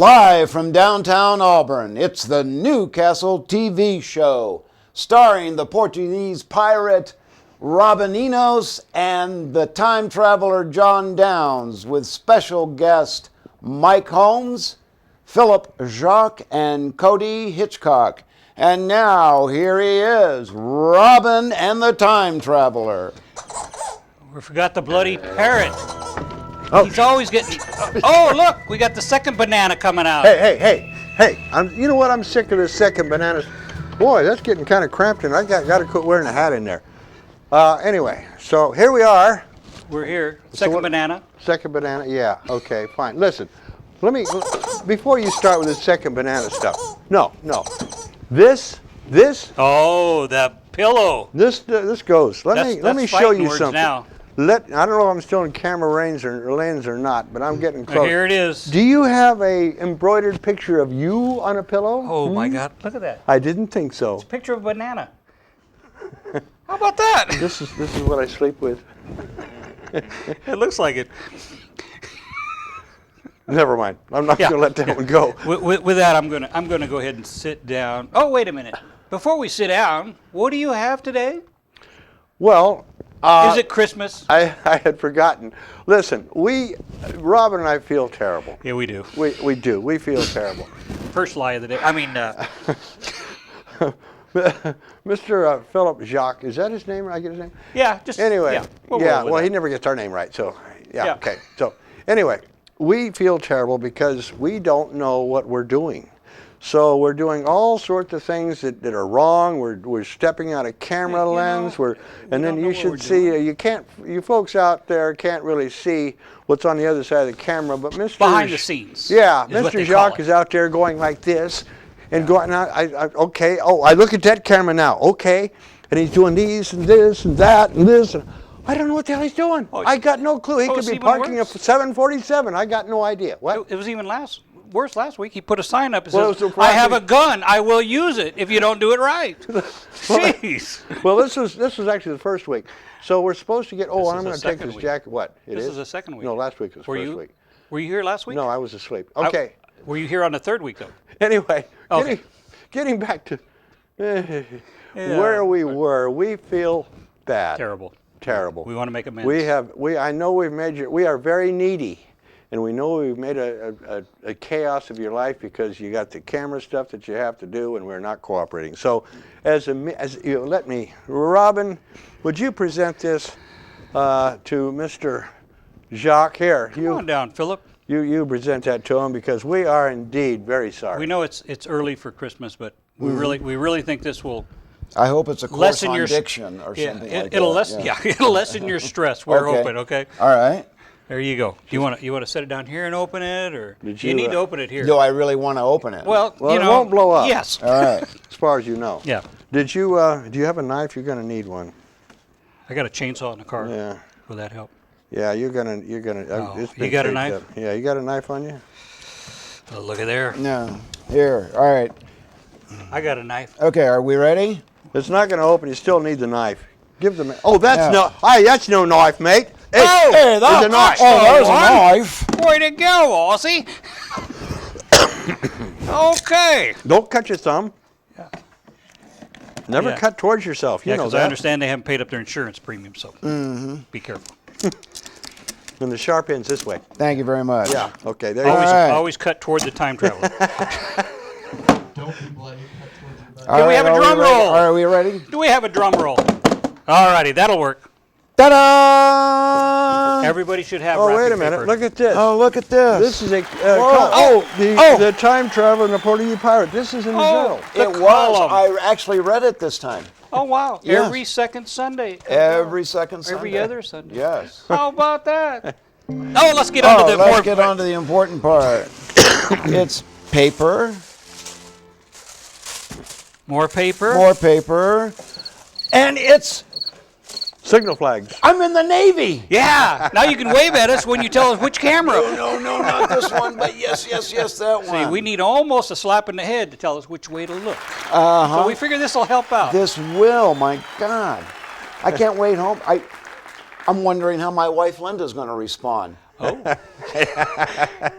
Live from downtown Auburn, it's the Newcastle TV Show, starring the Portuguese pirate Robininos and the time traveler John Downs, with special guest Mike Holmes, Philip Jacques, and Cody Hitchcock. And now, here he is, Robin and the Time Traveler. We forgot the bloody parrot. Oh. He's always getting... Oh, look, we got the second banana coming out. Hey, you know what? I'm sick of this second banana. Boy, that's getting kind of cramped, and I got to quit wearing a hat in there. Anyway, so here we are. We're here. Second banana. Second banana, yeah. Okay, fine. Listen, before you start with this second banana stuff. No. This. Oh, the pillow. This goes. Let me show you something. Now. I don't know if I'm still in camera range or lens or not, but I'm getting close. Here it is. Do you have a embroidered picture of you on a pillow? Oh my God! Look at that. I didn't think so. It's a picture of a banana. How about that? This is what I sleep with. It looks like it. Never mind. I'm not going to let that one go. With that, I'm gonna go ahead and sit down. Oh, wait a minute. Before we sit down, what do you have today? Well, is it Christmas? I had forgotten. Listen, Robin and I feel terrible. Yeah, we do. We do. We feel terrible. First lie of the day. I mean, Mr. Philip Jacques, is that his name? I get his name? Yeah. Just anyway. Yeah. Well, he never gets our name right, so yeah. Okay. Yeah. So anyway, we feel terrible because we don't know what we're doing. So we're doing all sorts of things that are wrong. We're stepping out of camera lens. And then you should see. You folks out there can't really see what's on the other side of the camera. But Mr. Behind the scenes. Yeah, Mr. Jacques is out there going like this, and going out. Okay. Oh, I look at that camera now. Okay, and he's doing these and this and that and this. And I don't know what the hell he's doing. I got no clue. He could be parking a 747. I got no idea. What? It was even worse last week. He put a sign up that says, I have a gun. I will use it if you don't do it right. Jeez. Well, this was actually the first week. So we're supposed to get, I'm going to take this jacket. What? This is the second week. No, last week was the first week. Were you here last week? No, I was asleep. Okay. Were you here on the third week, though? Anyway, getting back to where we were, we feel bad. Terrible. We want to make amends. I know we are very needy. And we know we've made a chaos of your life because you got the camera stuff that you have to do, and we're not cooperating. So, Robin, would you present this to Mr. Jacques here? Come on down, Philip. You present that to him because we are indeed very sorry. We know it's early for Christmas, but we really think this will. I hope it's a course on diction or something like that. It'll lessen your stress. We're open, okay? All right. There you go. Do you want to set it down here and open it, or you need to open it here? Do I really want to open it? Well, it won't blow up. Yes. All right. As far as you know. Yeah. Do you have a knife? You're going to need one. I got a chainsaw in the car. Yeah. Will that help? Yeah, you're gonna. You got a knife? Yeah, you got a knife on you. Oh, look at there. No. Here. All right. I got a knife. Okay. Are we ready? It's not going to open. You still need the knife. Give them. Oh, that's no knife, mate. Hey, that's a knife. There's a knife. Way to go, Aussie. Okay. Don't cut your thumb. Yeah. Never cut towards yourself. You know that. I understand they haven't paid up their insurance premium, so be careful. And the sharp end's this way. Thank you very much. Yeah. Okay. There Always cut toward the time traveler. Don't be bloody. Cut towards Do we have a drum roll? Are we ready? Do we have a drum roll? All righty, that'll work. Ta-da! Everybody should have. Oh, wait a minute! Look at this. Oh, look at this. This is a the time traveler and the Portuguese pirate. This is in the journal. It was. I actually read it this time. Oh wow! Yes. Every second Sunday. Every second Sunday. Every other Sunday. Yes. How about that? Oh, let's get on to the important part. It's paper. More paper. More paper. And it's signal flags. I'm in the Navy. Yeah. Now you can wave at us when you tell us which camera. No, not this one, but yes, that one. See, we need almost a slap in the head to tell us which way to look. So we figure this will help out. This will, my God. I can't wait home. I'm wondering how my wife Linda's going to respond. Oh.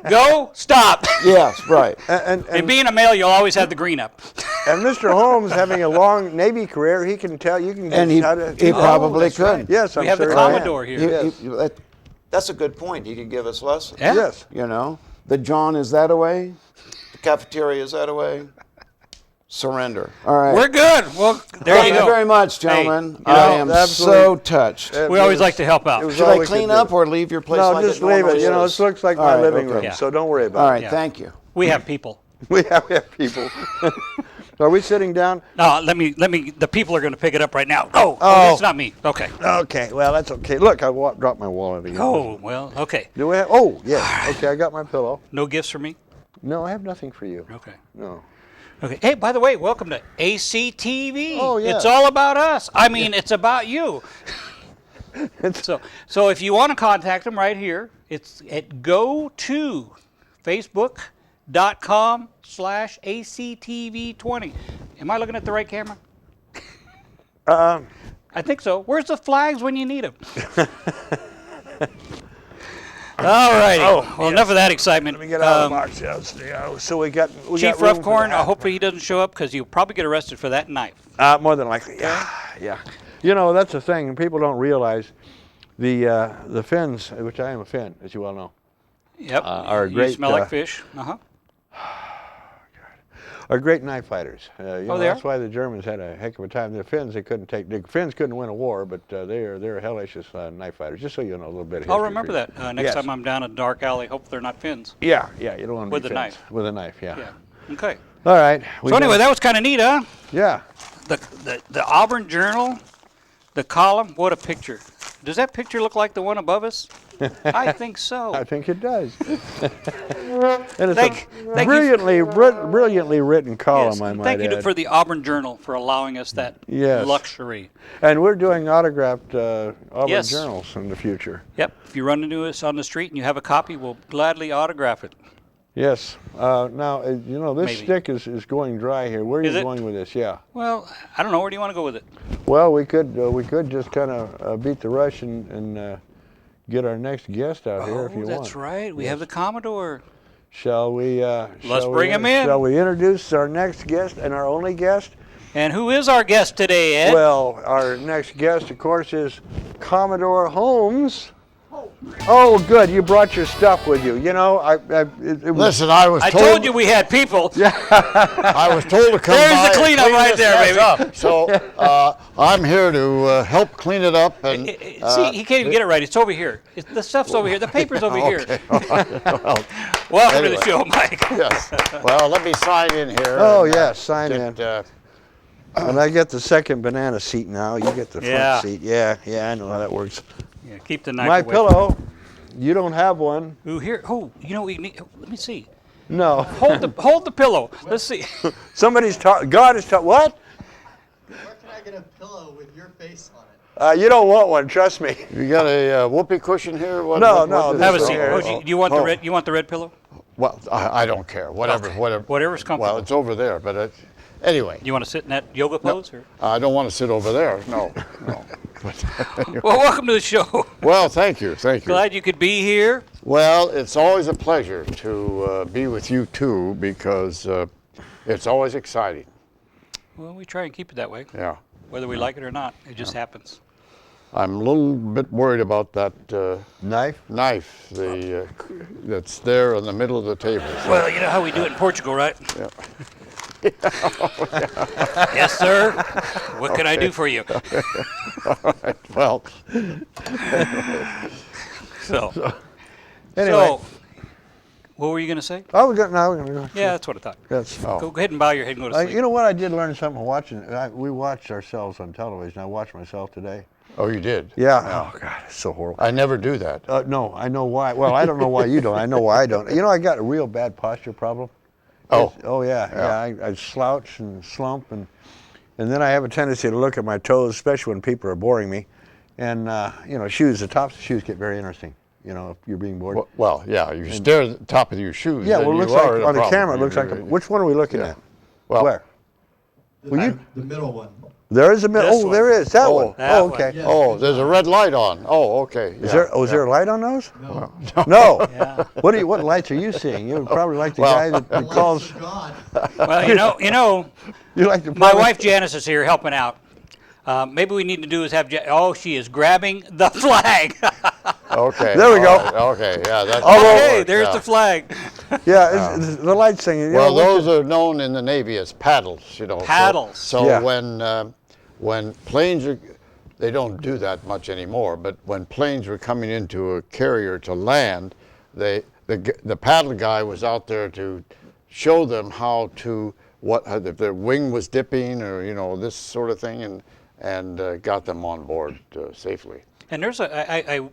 Go, stop. Yes, right. And being a male, you'll always have the green up. And Mr. Holmes, having a long Navy career, he can tell you can. And he probably could. Right. Yes, we have the Commodore here. That's a good point. He could give us lessons. Yeah. Yes. You know, the John is that away, the cafeteria is that away. Surrender. All right. We're good. Well, there Thank you go. you very much, gentlemen. Hey, I am so touched. We always like to help out. Should I clean up or leave your place no, like just it leave it. normally You know, is? this looks like All my right, living okay. room, Yeah. so don't worry about All it. right, Yeah. thank you. We have people. We have people. Are we sitting down? No, let me. The people are going to pick it up right now. Oh, it's not me. Okay. Okay, well, that's okay. Look, I dropped my wallet again. Oh, well, okay. Do we have? Oh, yeah. Okay, I got my pillow. No gifts for me? No, I have nothing for you. Okay. No. Okay. Hey, by the way, welcome to ACTV. Oh, yeah. It's all about us. I mean, it's about you. So if you want to contact them right here, it's at go to facebook.com/ACTV20. Am I looking at the right camera? I think so. Where's the flags when you need them? All righty. Well, enough of that excitement. Let me get out of the box. So we got Chief got room for Roughcorn, that. hopefully he doesn't show up because you'll probably get arrested for that knife. More than likely. Yeah. You know, that's the thing, and people don't realize the fins, which I am a Finn, as you well know. Yep. Are you great. smell like fish. Uh-huh. Are great knife fighters. You know, they that's are? why the Germans had a heck of a time. The Finns, the Finns couldn't win a war, but they're hellacious knife fighters. Just so you know a little bit of history. I'll remember that next Yes. time I'm down a dark alley. Hope they're not Finns. Yeah, you don't want to With be a Finns. knife. With a knife, yeah. Okay. All right. So anyway, that was kind of neat, huh? Yeah. The Auburn Journal, the column. What a picture! Does that picture look like the one above us? I think so. I think it does. And it's Thank a brilliantly written column, Yes, I and might thank you add. for the Auburn Journal for allowing us that Yes. luxury. And we're doing autographed Auburn Yes. journals in the future. Yep. If you run into us on the street and you have a copy, we'll gladly autograph it. Yes. Now, you know, this Maybe. stick is going dry here. Where are Is you it? going with this? Yeah. Well, I don't know. Where do you want to go with it? Well, we could just kind of beat the rush and get our next guest out here if you want. That's right. We have the Commodore. Shall we? Let's bring him in. Shall we introduce our next guest and our only guest? And who is our guest today, Ed? Well, our next guest, of course, is Commodore Holmes. Oh, good. You brought your stuff with you. You know, it was. Listen, I was I told. told you we had people. I was told to come There's by the and cleanup clean right this there, mess baby. up. So I'm here to help clean it up. And See, he can't even get it right. It's over here. The stuff's over here. The paper's over here. okay. All right. Well, Welcome to Anyway. the show, Mike. yes. Well, let me sign in here. Oh, and, yes, sign in. And I get the second banana seat now. You get the Yeah. front seat. Yeah, I know how that works. Yeah, keep the knife My away. pillow. You don't have one. Ooh, here. Oh, you know what we need? Let me see. No. Hold the pillow. Let's see. Somebody's talking. God is talking. What? Where can I get a pillow with your face on it? You don't want one. Trust me. You got a whoopee cushion here? What, No, what- no, what is Have a this? seat. here. Oh, do you want the red? You want the red pillow? Well, I don't care. Whatever. Whatever's comfortable. Well, it's over there, but anyway. You want to sit in that yoga pose? Or? I don't want to sit over there. No. Well, welcome to the show. Well, thank you. Glad you could be here. Well, it's always a pleasure to be with you too, because it's always exciting. Well, we try and keep it that way, Yeah. whether we like it or not. It just happens. I'm a little bit worried about that Knife? knife that's there in the middle of the table. Well, you know how we do it in Portugal, right? Yeah. Yes, sir. What can I do for you? All right. Well, So, Anyway. what were you going to say? Oh, we're going to go. Yeah, that's what I thought. That's. Go ahead and bow your head and go to sleep. You know what? I did learn something watching. We watched ourselves on television. I watched myself today. oh, you did? Yeah. Oh God, it's so horrible. I never do that. No, I know why. Well, I don't know why you don't. I know why I don't. You know, I got a real bad posture problem. Oh. Yeah. I slouch and slump, and then I have a tendency to look at my toes, especially when people are boring me. And you know, shoes. The tops of shoes get very interesting. You know, if you're being bored. Well, yeah. You stare at the top of your shoes. Yeah. then Well, it you looks like are in a on the problem. camera. It looks like. Which one are we looking Yeah. at? Well, Where? The middle one. There is a This one. there is that one. That Oh, okay. one. Yeah. Oh, there's a red light on. Oh, okay. Is there? Oh, is there a light on those? No. No. Yeah. What lights are you seeing? You're probably like the guy that The lights calls. are gone. Well, you know, You like the my wife Janice is here helping out. Maybe we need to do is have. She is grabbing the flag. Okay. There we go. All right, okay. Yeah. That's Okay, there's the flag. Yeah, it's the lights thing. Well, those are known in the Navy as paddles. Paddles. So Yeah. when planes are, they don't do that much anymore. But when planes were coming into a carrier to land, the paddle guy was out there to show them how to if their wing was dipping or this sort of thing, and got them on board safely. And there's I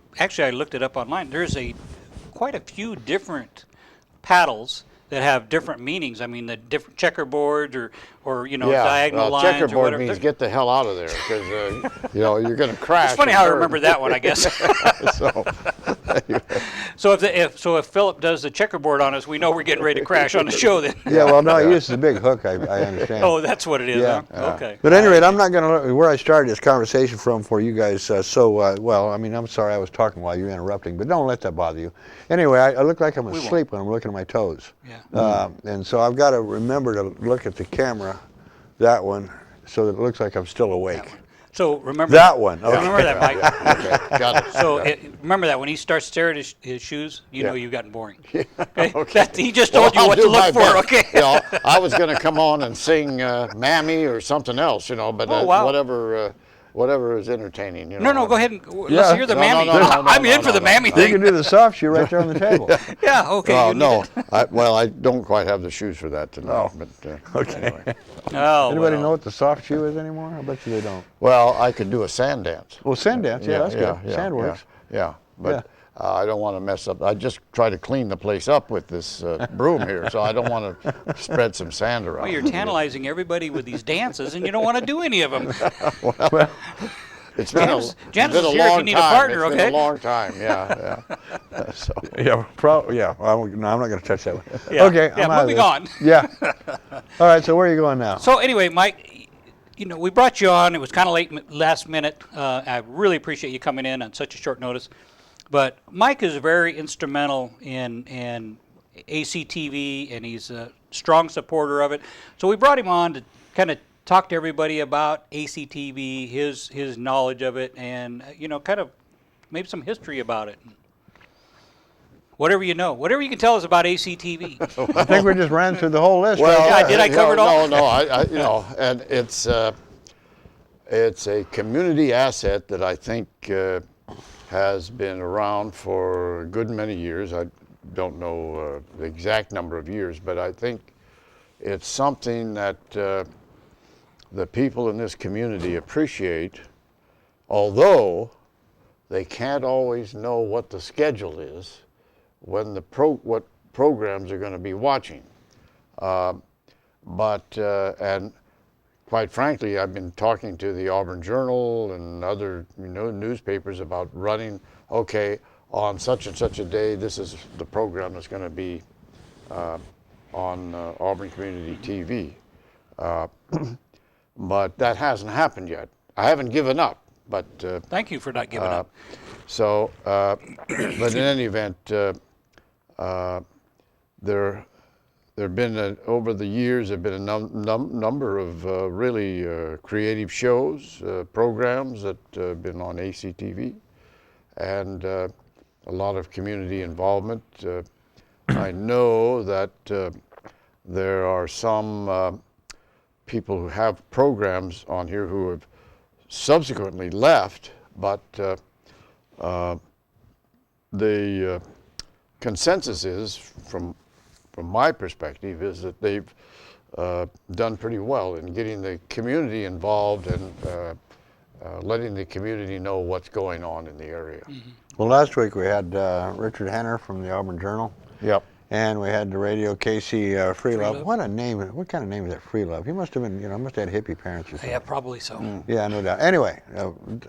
looked it up online. There's quite a few different paddles that have different meanings. I mean, the different checkerboards or diagonal lines. Checkerboard or whatever. means get the hell out of there because you're going to crash. It's funny and how I burn. remember that one, I guess. So if Philip does the checkerboard on us, we know we're getting ready to crash on the show then. Yeah, well, no, he uses a big hook. I understand. Oh, that's what it is. Yeah. Huh? Okay. But at any rate, I'm not going to, where I started this conversation from for you guys, well, I mean, I'm sorry I was talking while you were interrupting, but don't let that bother you. Anyway, I look like I'm asleep when I'm looking at my toes. Yeah. And so I've got to remember to look at the camera, that one, so that it looks like I'm still awake. So remember That one. Okay. Remember that, Mike. Okay, got it. So remember that when he starts staring at his shoes, you know you've gotten boring. Okay. He just told you I'll what do to look my for. best. Okay. I was going to come on and sing "Mammy" or something else, but Oh, wow. whatever is entertaining. No, go ahead and Yeah. let's hear the No, mammy. no, no, no, I'm no, in for no, the no, mammy no. You thing. can do the soft shoe right there on the table. Yeah, okay. Oh you no, need I don't quite have the shoes for that tonight. Oh. But, Okay. anyway. it. Oh, Anybody well. know what the soft shoe is anymore? I bet you they don't. Well, I could do a sand dance. Well, sand dance, yeah, that's good. Yeah, Sand works. Yeah, but I don't want to mess up. I just try to clean the place up with this broom here, so I don't want to spread some sand around. Well, you're tantalizing everybody with these dances, and you don't want to do any of them. Well, It's been Janice a, it's been is a here if long you need a time. partner, It's okay? been a long time. Yeah. So. yeah, no, I'm not going to touch that one. Yeah. Okay, Yeah, I'm out of moving this. on. Yeah. All right, so where are you going now? So anyway, Mike, we brought you on. It was kind of late, last minute. I really appreciate you coming in on such a short notice. But Mike is very instrumental in ACTV, and he's a strong supporter of it. So we brought him on to kind of talk to everybody about ACTV, his knowledge of it, and kind of maybe some history about it. Whatever you know, whatever you can tell us about ACTV. I think we just ran through the whole list. Well, Yeah, did I cover it all? No, and it's a community asset that I think has been around for a good many years. I don't know the exact number of years, but I think it's something that the people in this community appreciate, although they can't always know what the schedule is when what programs are going to be watching. And quite frankly, I've been talking to the Auburn Journal and other newspapers about running, okay, on such and such a day, this is the program that's going to be on Auburn Community TV. But that hasn't happened yet. I haven't given up, but... Thank you for not giving up. So, but in any event, there have been, over the years, there have been a number of really creative shows, programs that have been on ACTV, and a lot of community involvement. I know that there are some people who have programs on here who have subsequently left, but the consensus is, from my perspective, is that they've done pretty well in getting the community involved and letting the community know what's going on in the area. Mm-hmm. Well, last week we had Richard Henner from the Auburn Journal. Yep. And we had the radio Casey Freelove. Freelove. What a name! What kind of name is that, Freelove? He must have been, must have had hippie parents or something. Yeah, probably so. Yeah, no doubt. Anyway,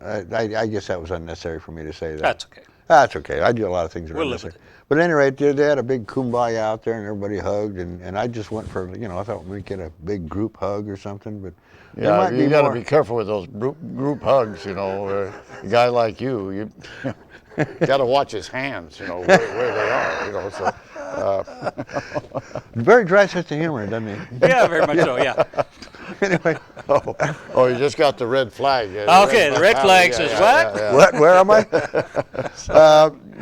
I guess that was unnecessary for me to say that. That's okay. That's okay. I do a lot of things around We'll this live thing. with it. But at any rate, they had a big kumbaya out there, and everybody hugged, and I just went for, I thought we'd get a big group hug or something, but there Yeah, might you be got to more. be careful with those group hugs. A guy like you got to watch his hands. Where they are. So. Very dry sense of humor, doesn't he? Yeah, very much so. Yeah. Anyway, Oh, you just got the red flag. Okay, the red flag says what? what? Where am I?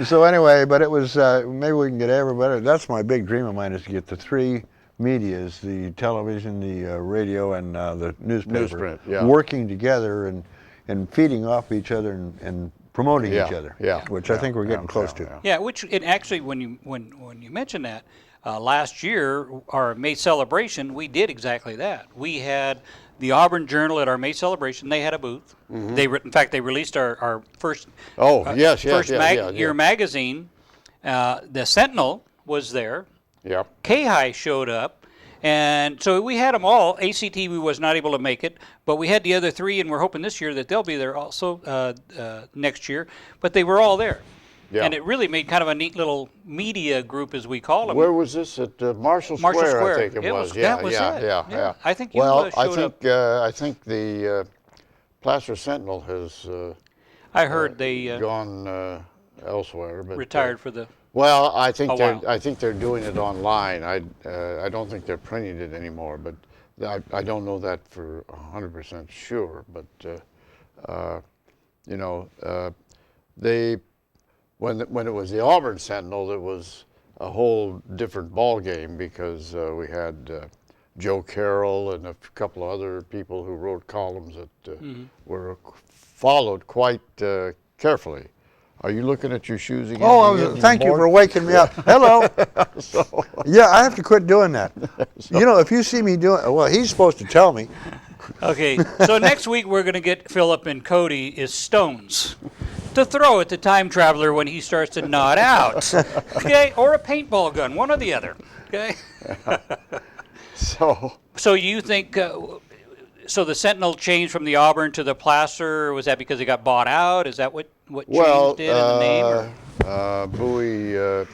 So anyway, but it was maybe we can get everybody. That's my big dream of mine, is to get the three medias: the television, the radio, and the newspaper, Newsprint, working together and feeding off each other and promoting each other. Yeah, which I think we're getting close to. Yeah, which it actually, when you mention that, last year our May celebration, we did exactly that. We had the Auburn Journal at our May celebration. They had a booth. In fact, they released our first year magazine. The Sentinel was there. Yep. K-High showed up. And so we had them all. ACTV was not able to make it, but we had the other three, and we're hoping this year that they'll be there also next year. But they were all there. Yeah. And it really made kind of a neat little media group, as we call them. Where was this? At Marshall Square, I think it was. That was it. Yeah. I think you Well, showed up. I think the Placer Sentinel has I heard they gone elsewhere, but retired for the. Well, I think while. I think they're doing it online. I don't think they're printing it anymore, but I don't know that for 100% sure. But they when it was the Auburn Sentinel, it was a whole different ball game, because we had Joe Carroll and a couple of other people who wrote columns that were followed quite carefully. Are you looking at your shoes again? Oh, thank you for waking me up. Hello. Yeah, I have to quit doing that. If you see me doing, well, he's supposed to tell me. Okay, so next week we're going to get Philip and Cody is stones to throw at the time traveler when he starts to nod out. Okay, or a paintball gun, one or the other. Okay. So you think? So the Sentinel changed from the Auburn to the Placer. Was that because it got bought out? Is that what changed it in the name? Or? Bowie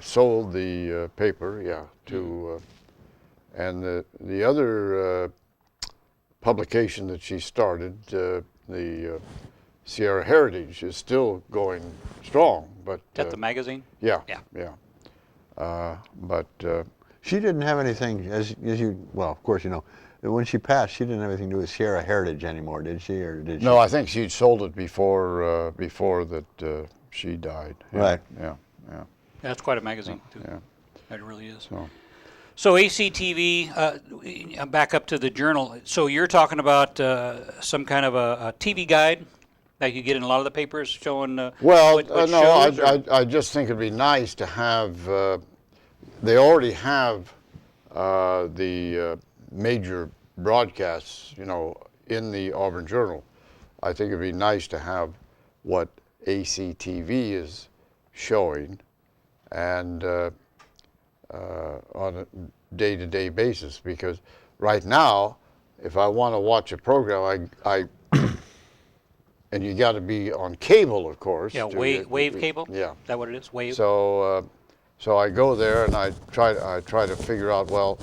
sold the paper, to, and the other publication that she started, the Sierra Heritage, is still going strong. But That the magazine? Yeah. She didn't have anything, as you, well, of course, when she passed, she didn't have anything to do with Sierra Heritage anymore, did she? Or did she? No, I think she'd sold it before that she died. Yeah, Right. Yeah. That's quite a magazine, too. Yeah. That really is. So. So ACTV, back up to the Journal. So you're talking about some kind of a TV guide that you get in a lot of the papers showing what shows? I just think it'd be nice to have, they already have the major broadcasts, in the Auburn Journal. I think it'd be nice to have what ACTV is showing, and on a day-to-day basis, because right now, if I want to watch a program, I and you got to be on cable, of course. Yeah, wave cable? Yeah. Is that what it is, wave? So I go there and I try to figure out, well,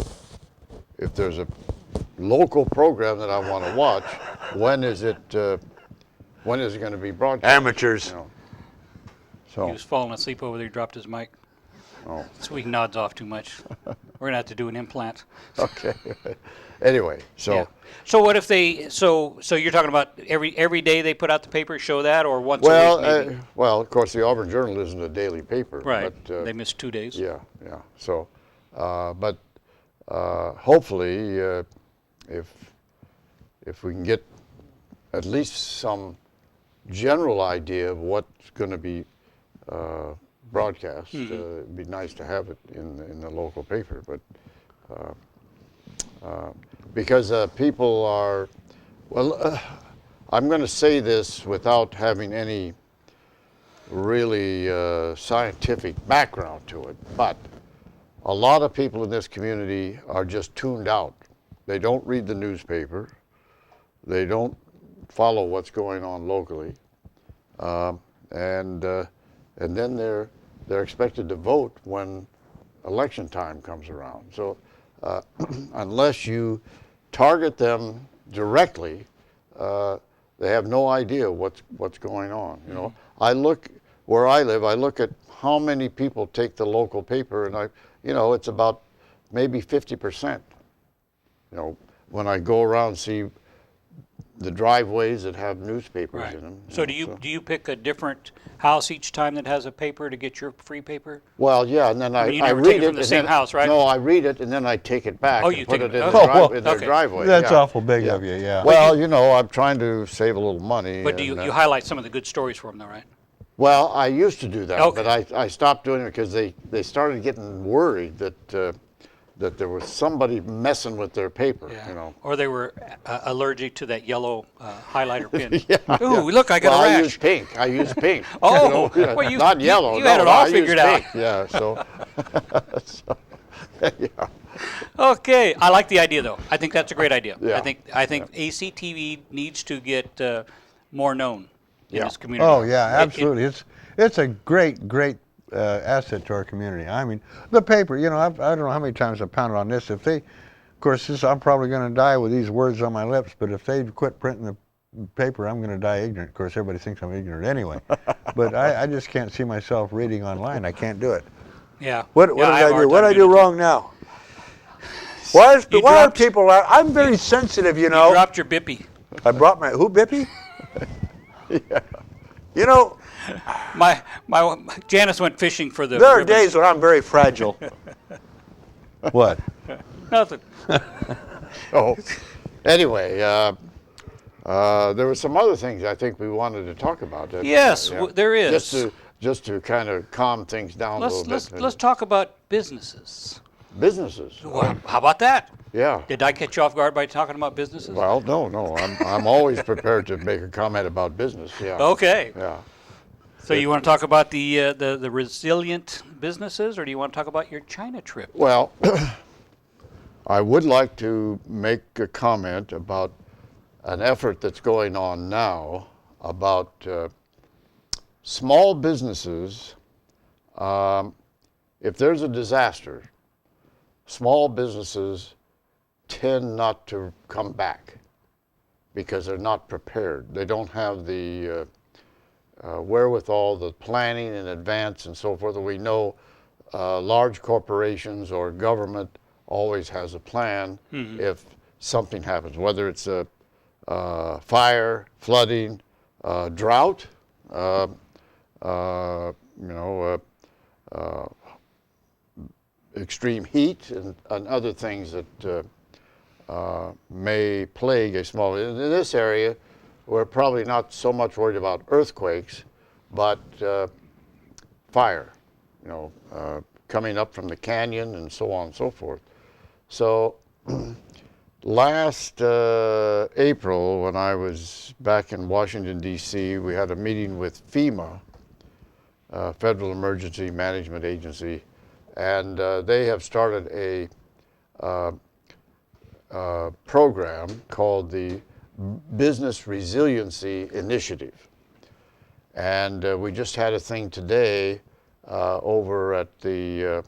if there's a local program that I want to watch, when is it going to be broadcast? Amateurs. So He was falling asleep over there. He dropped his mic. Oh. So he nods off too much. We're gonna have to do an implant. Okay. Anyway, so Yeah. So what if they? So you're talking about every day they put out the paper, show that, or once a week maybe? Well, of course, the Auburn Journal isn't a daily paper. Right. But, They missed 2 days. Yeah. So, but hopefully, if we can get at least some general idea of what's going to be broadcast, it'd be nice to have it in the local paper. But because people are, well, I'm going to say this without having any really scientific background to it, but a lot of people in this community are just tuned out. They don't read the newspaper. They don't follow what's going on locally. And and then they're expected to vote when election time comes around. So unless you target them directly, they have no idea what's going on. You know, I look where I live. I look at how many people take the local paper, and it's about maybe 50%. You know, when I go around and see the driveways that have newspapers in them. So do you pick a different house each time that has a paper to get your free paper? Well, yeah, and then I never read take it it from the and same then, house, right? No, I read it and then I take it back You and put take it in, it- in their okay. driveway. That's yeah. awful big of you, yeah. Well, I'm trying to save a little money. But do and, you highlight some of the good stories for them, though, right? Well, I used to do that, Okay. but I stopped doing it because they started getting worried that there was somebody messing with their paper. Yeah. You know. Or they were allergic to that yellow highlighter pen. Yeah, Ooh, look, I got well, a I rash. use pink. I use pink. Oh, you know, well, you- not you- yellow. you no, had it no, all I use figured out. pink. Yeah. So. Yeah. Okay, I like the idea though. I think that's a great idea. Yeah. I think ACTV needs to get more known in this community. Oh yeah, absolutely. It's a great asset to our community. I mean, the paper. You know, I don't know how many times I've pounded on this. If they, of course, I'm probably going to die with these words on my lips. But if they quit printing the paper, I'm going to die ignorant. Of course, everybody thinks I'm ignorant anyway. But I just can't see myself reading online. I can't do it. Yeah. What Yeah, did have I a do? hard What time did I do doing it. wrong now? Why are dropped- people? I'm very sensitive, you You know. dropped your bippy. I brought my Bippy? Yeah. You know, My Janice went fishing for the. there are ribbons. days when I'm very fragile. What? Nothing. Oh, anyway, there were some other things I think we wanted to talk about. Yes, there is. Just to kind of calm things down a little bit. Let's talk about businesses. Businesses. Well, how about that? Yeah. Did I catch you off guard by talking about businesses? Well, no. I'm always prepared to make a comment about business. Yeah. Okay. Yeah. So you want to talk about the resilient businesses, or do you want to talk about your China trip? Well, I would like to make a comment about an effort that's going on now about small businesses. If there's a disaster, small businesses tend not to come back because they're not prepared. They don't have the wherewithal, the planning in advance and so forth. We know large corporations or government always has a plan if something happens, whether it's a fire, flooding, drought, extreme heat and other things that may plague a small. In this area, we're probably not so much worried about earthquakes, but fire, coming up from the canyon and so on and so forth. So last April, when I was back in Washington, D.C., we had a meeting with FEMA, Federal Emergency Management Agency, and they have started a program called the Business Resiliency Initiative. And we just had a thing today over at the,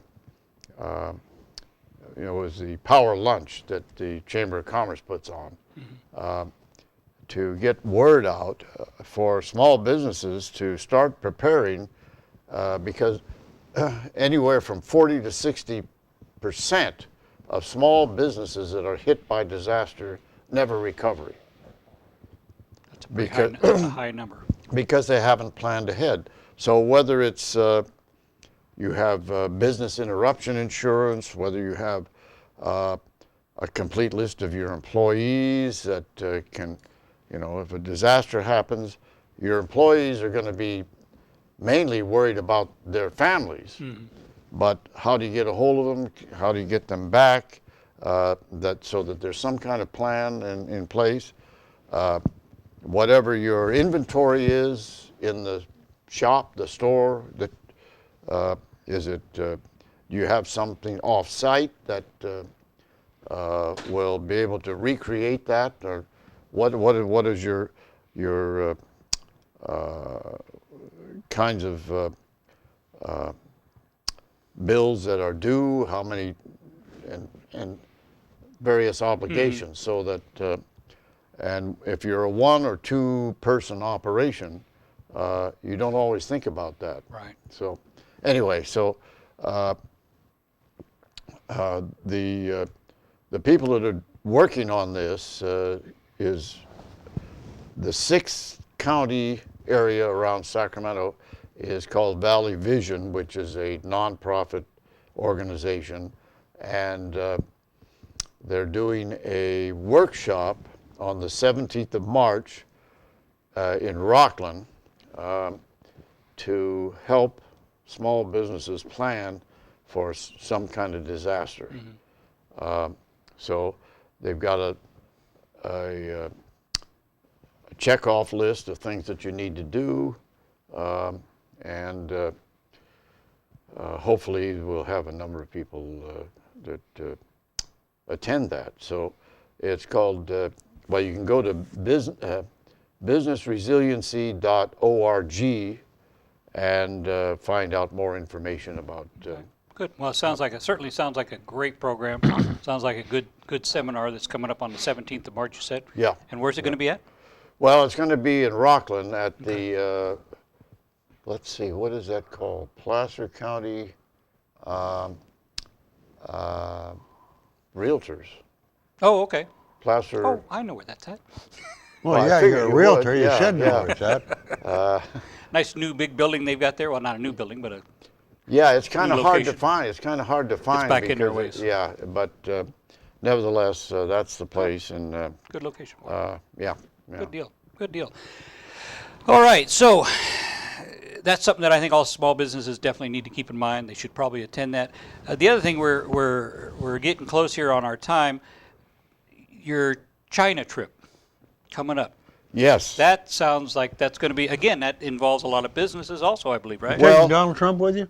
it was the power lunch that the Chamber of Commerce puts on, to get word out for small businesses to start preparing, because anywhere from 40 to 60% of small businesses that are hit by disaster never recover. That's a pretty that's a high number. Because they haven't planned ahead. So whether it's you have business interruption insurance, whether you have a complete list of your employees that can, if a disaster happens, your employees are going to be mainly worried about their families. But how do you get a hold of them? How do you get them back? So that there's some kind of plan in place. Whatever your inventory is in the shop, the store, do you have something off-site that will be able to recreate that, or what is your kinds of bills that are due, how many, and various obligations, so that, and if you're a 1 or 2 person operation, you don't always think about that. Right. So, anyway, so the people that are working on this is the 6th county area around Sacramento is called Valley Vision, which is a nonprofit organization, and they're doing a workshop on the 17th of March in Rockland to help small businesses plan for some kind of disaster. So they've got a check-off list of things that you need to do, and hopefully we'll have a number of people that attend that. So it's called, well, you can go to businessresiliency.org and find out more information about. Good. Well, it certainly sounds like a great program. Sounds like a good seminar that's coming up on the 17th of March, you said? Yeah. And where's it going to be at? Well, it's going to be in Rockland at the, let's see, what is that called? Placer County Realtors. Oh, okay. Placer. Oh, I know where that's at. Well, I yeah, figured you're a you realtor. would. You Yeah, should know yeah. where it's at. Nice new big building they've got there. Well, not a new building, but a Yeah, it's kind of hard to location. find. It's kind of hard to find. back in their because ways. yeah, but nevertheless, that's the place, and good location. yeah. Good deal. Good deal. All right, so that's something that I think all small businesses definitely need to keep in mind. They should probably attend that. The other thing, we're getting close here on our time. Your China trip coming up. Yes. That sounds like that's going to be, again, that involves a lot of businesses also, I believe, right? Well- Taking Donald Trump with you?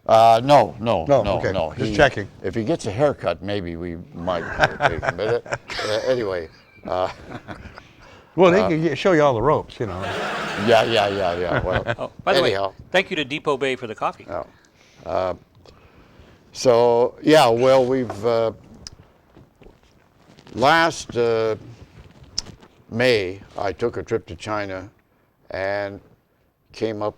No. okay. Just checking. If he gets a haircut, maybe we might take him. But anyway, Well, they can show you all the ropes, you know. yeah. Well, Oh, by the anyhow. way, thank you to Depot Bay for the coffee. So yeah, well, we've last May I took a trip to China and came up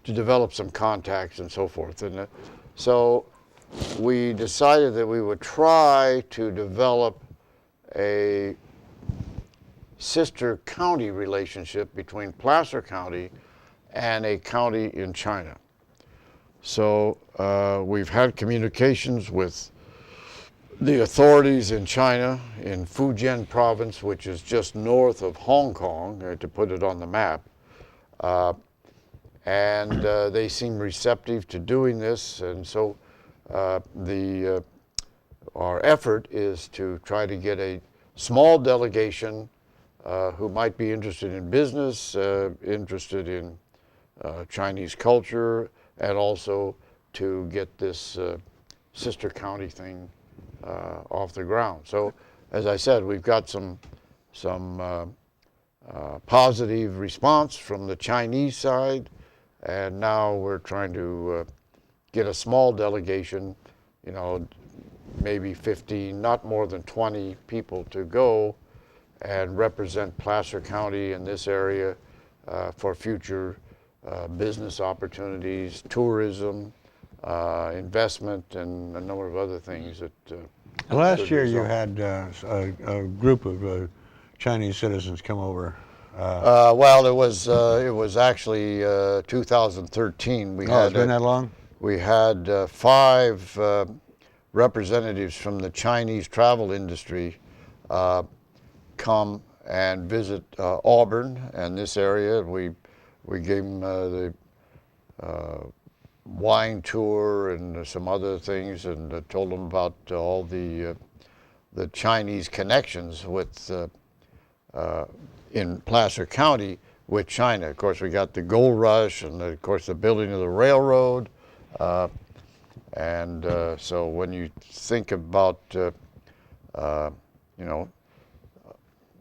to develop some contacts and so forth, and so we decided that we would try to develop a sister county relationship between Placer County and a county in China. So we've had communications with the authorities in China, in Fujian province, which is just north of Hong Kong, to put it on the map. And they seem receptive to doing this. And so our effort is to try to get a small delegation who might be interested in business, interested in Chinese culture, and also to get this sister county thing off the ground. So, as I said, we've got some positive response from the Chinese side, and now we're trying to get a small delegation, you know, maybe 15, not more than 20 people to go and represent Placer County in this area for future business opportunities, tourism, investment, and a number of other things that. Last year you had a group of Chinese citizens come over. Well, it was actually 2013. It's been that long? We had 5 representatives from the Chinese travel industry come and visit Auburn and this area. We gave them the wine tour and some other things, and told them about all the Chinese connections with in Placer County with China. Of course, we got the gold rush, and of course the building of the railroad, and so when you think about you know,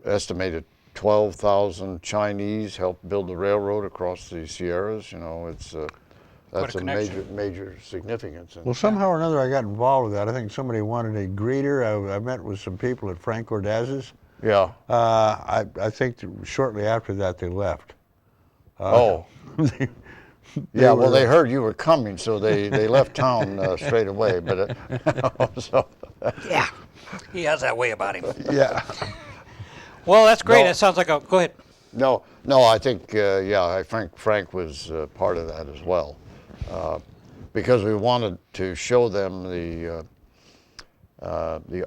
estimated 12,000 Chinese helped build the railroad across the Sierras. You know, it's that's a connection. major significance. Well, somehow or another I got involved with that. I think somebody wanted a greeter. I met with some people at Frank Ordaz's. Yeah. I think shortly after that they left. Oh. They Yeah, well, were- they heard you were coming, so they left town straight away. But so, Yeah, he has that way about him. Yeah. Well, that's great. No. That sounds like a. Go ahead. no, I think I think Frank was part of that as well, because we wanted to show them the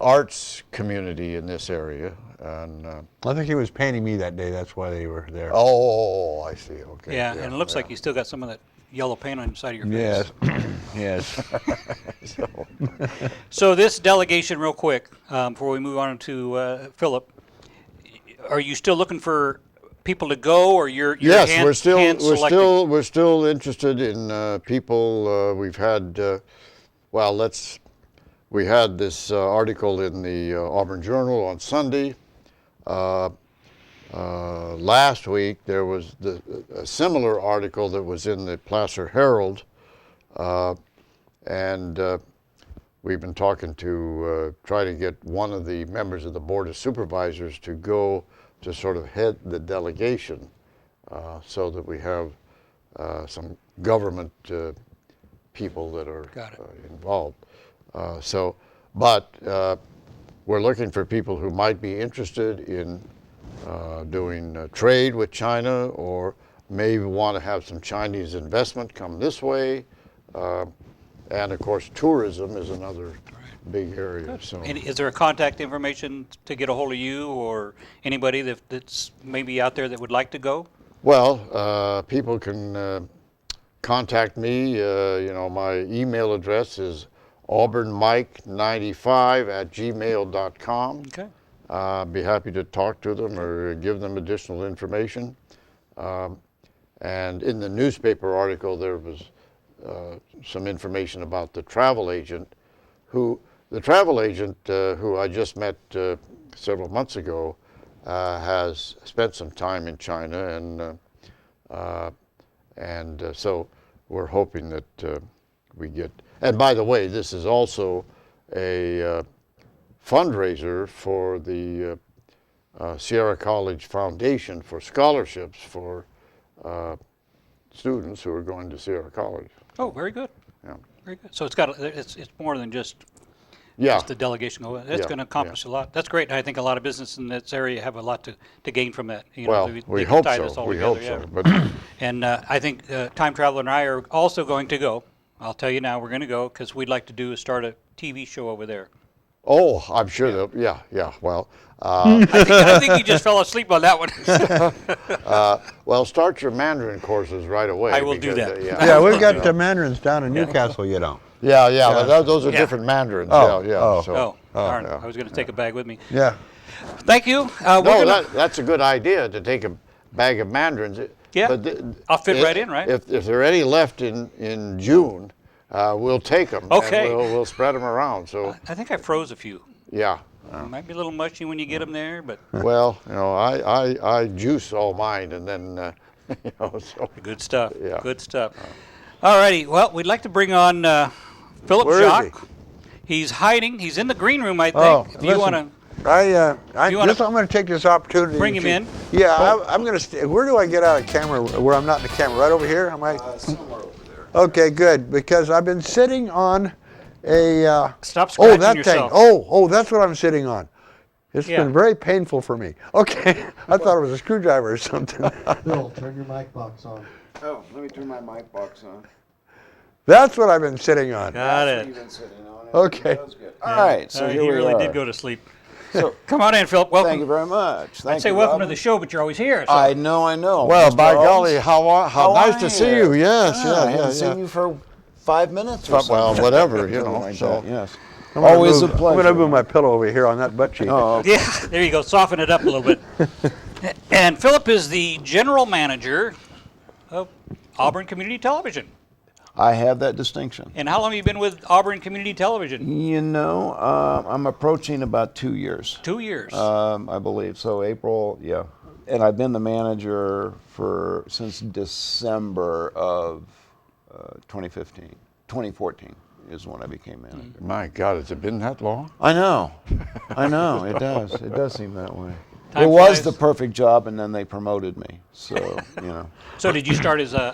arts community in this area, and I think he was painting me that day. That's why they were there. oh, I see. Okay. Yeah, and it looks like you still got some of that yellow paint on the side of your face. Yes. Yes. So this delegation, real quick, before we move on to Philip, are you still looking for people to go, or you're Yes, hand, we're still hand-selecting? we're still interested in people. We've had we had this article in the Auburn Journal on Sunday. Last week there was a similar article that was in the Placer Herald, and we've been talking to try to get one of the members of the Board of Supervisors to go to sort of head the delegation, so that we have some government people that are involved. But we're looking for people who might be interested in doing trade with China, or maybe want to have some Chinese investment come this way. And of course, tourism is another big area. So, And is there a contact information to get a hold of you or anybody that's maybe out there that would like to go? well, people can contact me. My email address is auburnmike95@gmail.com. Okay. Be happy to talk to them or give them additional information. And in the newspaper article, there was some information about the travel agent who I just met several months ago has spent some time in China, and so we're hoping that we get. And by the way, this is also a fundraiser for the Sierra College Foundation for scholarships for students who are going to Sierra College. Oh, very good. Yeah. Very good. So it's more than just Yeah. the delegation. That's Yeah, going to accomplish a lot. That's great. I think a lot of business in this area have a lot to gain from that. Well, they we can hope tie this all so. We together, hope yeah. so. But And I think Time Traveler and I are also going to go. I'll tell you now, we're going to go because we'd like to start a TV show over there. oh, I'm sure that. Yeah. Well, I think you just fell asleep on that one. well, start your Mandarin courses right away. I will do because, that. Yeah, we've got the Mandarins down in Newcastle, you know. Yeah. But those are Yeah. different Mandarins. Oh, Yeah. oh. So, darn. yeah. I was going to take a bag with me. Yeah. Thank you. No, that's a good idea to take a bag of mandarins. Yeah, But I'll fit right in, right? If there are any left in June, we'll take them. Okay. And we'll spread them around. So I think I froze a few. yeah. It might be a little mushy when you get them there, but Well, I juice all mine and then so good stuff. Yeah. Good stuff. All righty. Well, we'd like to bring on Philip Where is Jacques. He's hiding. He's in the green room, I think. Oh, if you want to. I'm You wanna going to take this opportunity. bring him to- in? Yeah, I'm going to. Where do I get out of camera? Where I'm not in the camera? Right over here? Am I? Somewhere over there. Okay, good. Because I've been sitting on a. Stop scratching that yourself. thing. Oh, that's what I'm sitting on. It's Yeah. been very painful for me. Okay, I thought it was a screwdriver or something. Bill, turn your mic box on. Oh, let me turn my mic box on. That's what I've been sitting on. Got That's what it. you've been sitting on. Okay. That was good. All right, so here he we really are. did go to sleep. So, Come on in, Philip. Welcome. thank you very much. Thank I'd say you, welcome to Robin. the show, but you're always here. So. I know. Well, Mr. by Owens, golly, how nice are to see you. Yes, I haven't yeah. seen you for 5 minutes or Well, something. whatever, Something know. like So that, yes. I'm gonna Always a move- pleasure. I'm going to move my pillow over here on that butt cheek. Oh, okay. Yeah, there you go. Soften it up a little bit. And Philip is the general manager of Auburn Community Television. I have that distinction. And how long have you been with Auburn Community Television? You know, I'm approaching about 2 years. 2 years. I believe so. April, yeah. And I've been the manager since December of 2015. 2014 is when I became manager. My God, has it been that long? I know. It does. It does seem that way. Time It was flies. the perfect job, and then they promoted me. So, So did you start as a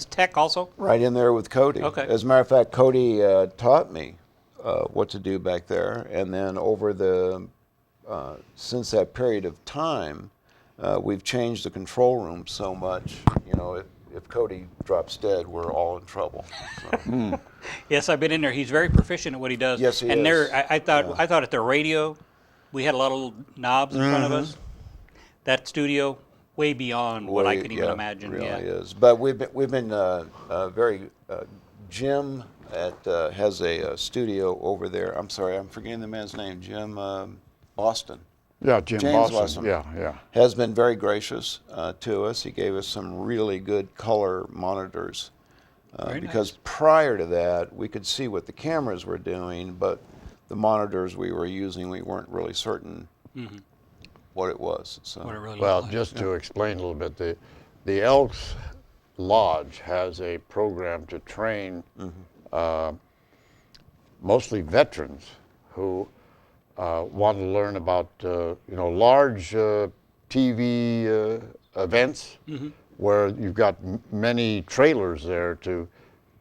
tech also? right in there with Cody. Okay. As a matter of fact, Cody taught me what to do back there, and then over the since that period of time, we've changed the control room so much. If Cody drops dead, we're all in trouble. So. Yes, I've been in there. He's very proficient at what he does. Yes, he and is. there, I thought at the radio, we had a lot of little knobs in front of us. That studio, way beyond what I could even imagine. Really Yeah, is. But we've been very. Jim has a studio over there. I'm sorry, I'm forgetting the man's name. Jim Boston. Yeah, James Boston. Boston. Yeah. Has been very gracious to us. He gave us some really good color monitors because prior to that, we could see what the cameras were doing, but the monitors we were using, we weren't really certain what it was. So. what it really Well, looked like. just to explain a little bit, the Elks Lodge has a program to train mostly veterans who want to learn about large TV events where you've got many trailers there to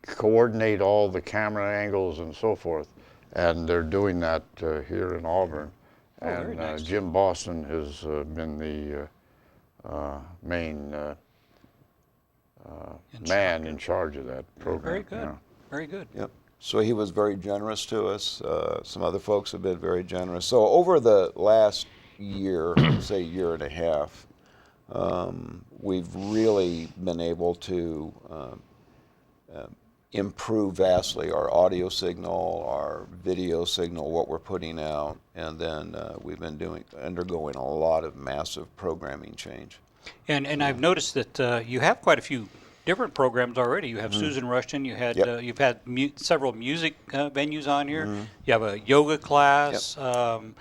coordinate all the camera angles and so forth, and they're doing that here in Auburn. very nice. Jim Boston has been the main man in charge of that program. Very good. Yeah. Very good. Yep. So he was very generous to us. Some other folks have been very generous. So over the last year, say year and a half, we've really been able to improve vastly our audio signal, our video signal, what we're putting out, and then we've been undergoing a lot of massive programming change. And I've noticed that you have quite a few different programs already. You have Susan Rushton. You had you've had several music venues on here. You have a yoga class. Do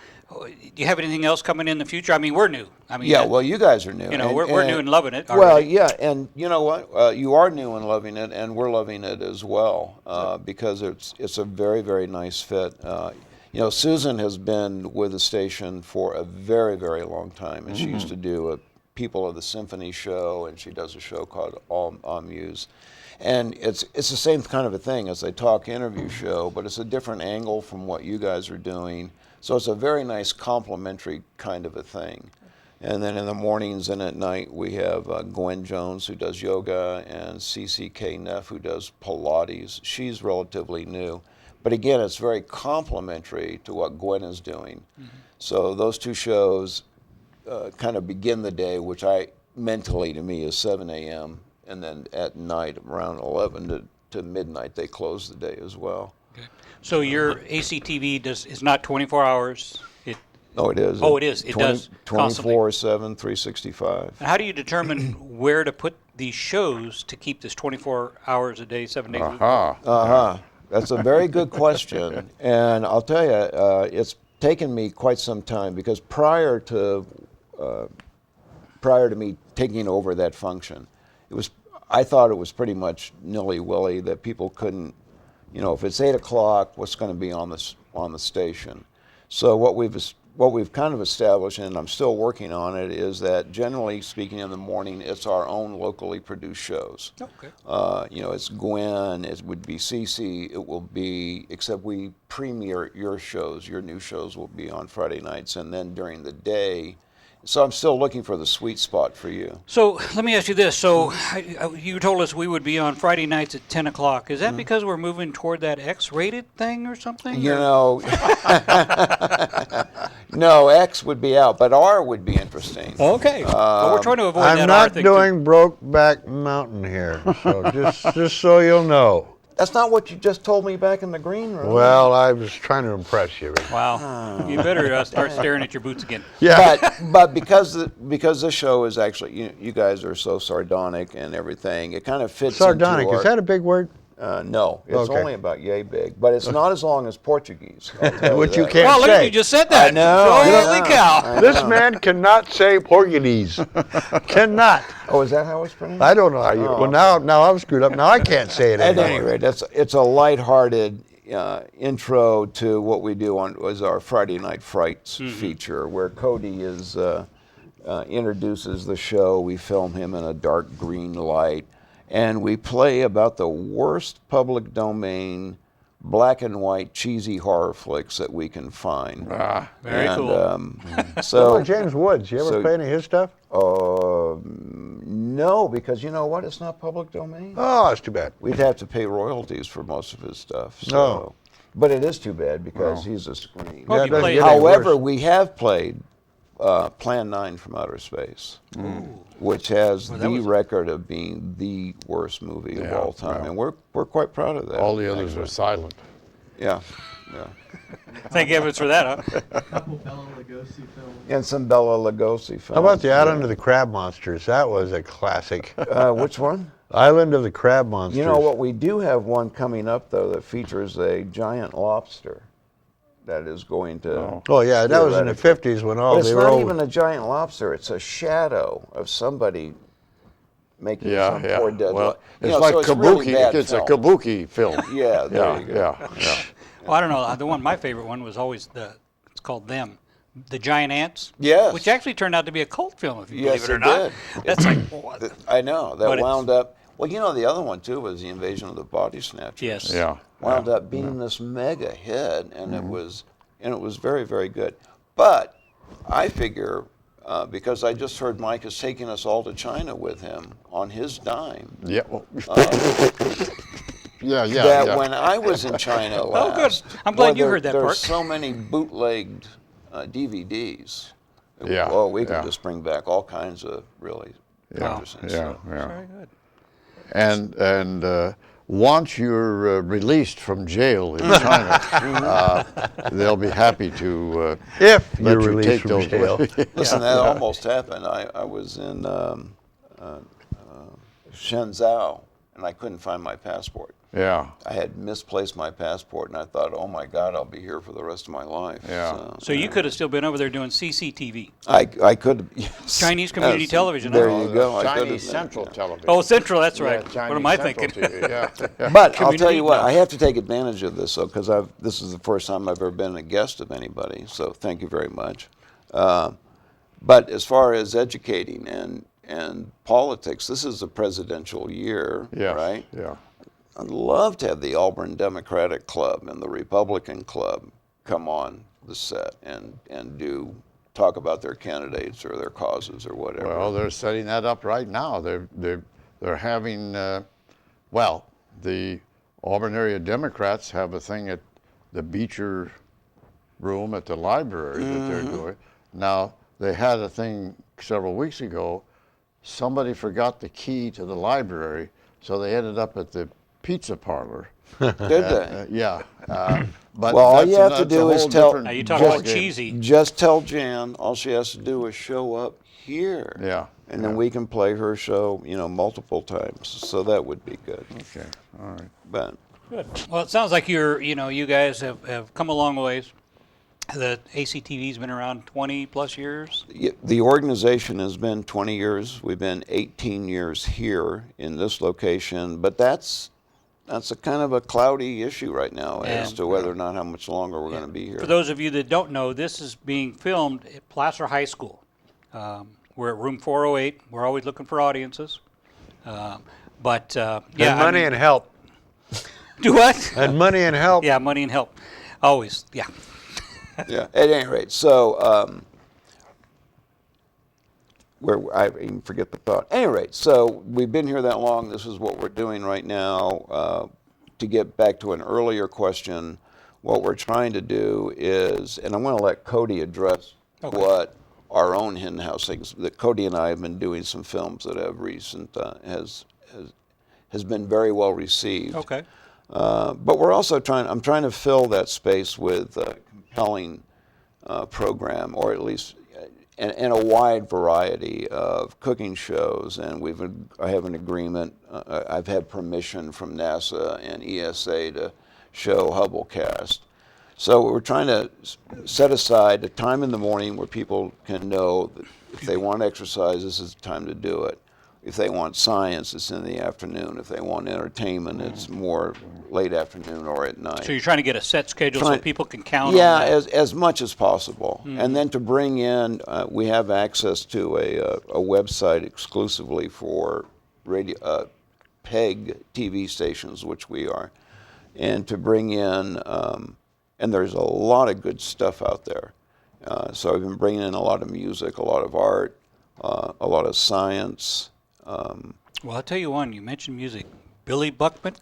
you have anything else coming in the future? I mean, we're new. I mean, Yeah, well, you guys are new. we're new and loving it. Well, already. yeah, and you know what? You are new and loving it, and we're loving it as well because it's a very, very nice fit. Susan has been with the station for a very, very long time, and she used to do a People of the Symphony show, and she does a show called All Muse. And it's the same kind of a thing as a talk interview show, but it's a different angle from what you guys are doing. So it's a very nice complementary kind of a thing. And then in the mornings and at night, we have Gwen Jones, who does yoga, and CCK Neff, who does Pilates. She's relatively new. But again, it's very complementary to what Gwen is doing. So those two shows kind of begin the day, which mentally to me is 7 a.m. And then at night, around 11 to midnight, they close the day as well. Okay. So your ACTV is not 24 hours. No, it is. Oh, it is. It does constantly. 24/7, 365. And how do you determine where to put these shows to keep this 24 hours a day, 7 days a week? That's a very good question. And I'll tell you, it's taken me quite some time because prior to me taking over that function, I thought it was pretty much nilly-willy that people couldn't, if it's 8 o'clock, what's going to be on the station? So what we've kind of established, and I'm still working on it, is that generally speaking in the morning, it's our own locally produced shows. Okay. It's Gwen, it would be Cece, it will be, except we premiere your shows. Your new shows will be on Friday nights, and then during the day. So I'm still looking for the sweet spot for you. So let me ask you this. So you told us we would be on Friday nights at 10 o'clock. Is that because we're moving toward that X-rated thing or something? No, X would be out, but R would be interesting. Okay. But we're trying to avoid I'm that R not thing. doing Brokeback Mountain here, so just so you'll know. That's not what you just told me back in the green room. Well, I was trying to impress you. Wow. You better start staring at your boots again. Yeah. But because the show is actually, you guys are so sardonic and everything, it kind of fits Sardonic, into is that a big word? No, it's Okay. only about yay big, but it's not as long as Portuguese. I'll tell Which you that. can't Well, look at say. you just said that. I know. Holy cow. I This know. man cannot say Portuguese. Cannot. Oh, is that how it's pronounced? I don't know how you. Well, now I'm screwed up. Now I can't say it At anymore. any rate, it's a lighthearted intro to what we do was our Friday Night Frights feature, where Cody introduces the show. We film him in a dark green light, and we play about the worst public domain, black and white, cheesy horror flicks that we can find. Very and, cool. What So, about James Woods? You ever so- play any of his stuff? no, because you know what? It's not public domain. Oh, that's too bad. We'd have to pay royalties for most of his stuff. So. Oh. But it is too bad because he's a screen. Well, Yeah, you it doesn't play- get any However, worse. we have played Plan 9 from Outer Space, which has that the was- record of being the worst movie of Yeah, all time, yeah. and we're quite proud of that. All the others actually. are silent. Yeah. Thank heavens for that, huh? A couple Bela Lugosi films. And some Bela Lugosi films. How about the Island of the Crab Monsters? That was a classic. Which one? Island of the Crab Monsters. You know what? We do have one coming up though that features a giant lobster that is going to. Oh yeah, that was in the theoretically- '50s when But all it's they were not old. even a giant lobster. It's a shadow of somebody making some poor dead. Well, You it's know, like so it's kabuki. really bad It's a film. kabuki film. Yeah, there you go. yeah. Well, I don't know. My favorite one was always it's called Them. The Giant Ants. Yes. Which actually turned out to be a cult film, if you Yes, believe it or it not. did. That's like, what? I know that But it's- wound up. Well, you know the other one too was the Invasion of the Body Snatchers. Yes. Yeah. Wound up being this mega hit, and it was very, very good. But I figure because I just heard Mike is taking us all to China with him on his dime. Yeah. Well, yeah. That when I was in China last, good. I'm glad you there- heard that there's part. so many bootlegged DVDs. Yeah, Oh, we could yeah. just bring back all kinds of really interesting Yeah. stuff. Very good. And once you're released from jail in China, they'll be happy to If let you're you released take from those jail. Listen, that almost happened. I was in Shenzhou, and I couldn't find my passport. Yeah. I had misplaced my passport, and I thought, oh my God, I'll be here for the rest of my life. Yeah. So you could have still been over there doing CCTV. I could. Yes. Chinese Community Yes. Television, There huh? you go. I could have Chinese been, Central yeah. Television. Oh, Central, that's right. Yeah, What am I Chinese thinking? Central TV, yeah. But I'll tell Community? you what, No. I have to take advantage of this, though, because this is the first time I've ever been a guest of anybody. So thank you very much. But as far as educating and politics, this is a presidential year, Yes, right? Yeah. I'd love to have the Auburn Democratic Club and the Republican Club come on the set and talk about their candidates or their causes or whatever. Well, they're setting that up right now. They're having, the Auburn area Democrats have a thing at the Beecher room at the library that they're doing. Now, they had a thing several weeks ago. Somebody forgot the key to the library, so they ended up at the pizza parlor. Did they? Yeah. But Well, all that's you a- have to that's a do is whole tell- different Now, you talk about ballgame. cheesy. Just tell Jan all she has to do is show up here. Yeah. And then we can play her show, multiple times. So that would be good. Okay. All right. But Good. Well, it sounds like you guys have come a long ways. The ACTV's been around 20 plus years. the organization has been 20 years. We've been 18 years here in this location. But that's a kind of a cloudy issue right now as And- to whether or not how much longer we're going to be here. For those of you that don't know, this is being filmed at Placer High School. We're at room 408. We're always looking for audiences. Yeah, And money and help. do what? And money and help. Yeah, money and help. Always, yeah. Yeah. At any rate, so where I even forget the thought. At any rate, so we've been here that long. This is what we're doing right now. To get back to an earlier question, what we're trying to do is, and I'm going to let Cody address what our own hidden house things. That Cody and I have been doing some films that have has been very well received. Okay. But we're also I'm trying to fill that space with a compelling program, or at least and a wide variety of cooking shows, and I have an agreement. I've had permission from NASA and ESA to show Hubblecast. So we're trying to set aside a time in the morning where people can know that if they want exercise, this is the time to do it. If they want science, it's in the afternoon. If they want entertainment, it's more late afternoon or at night. So you're trying to get a set schedule so people can count on that? Yeah, as much as possible. And then to bring in, we have access to a website exclusively for radio, PEG TV stations, which we are. And to bring in, and there's a lot of good stuff out there. So I've been bringing in a lot of music, a lot of art, a lot of science. Well, I'll tell you one. You mentioned music. Billy Buckman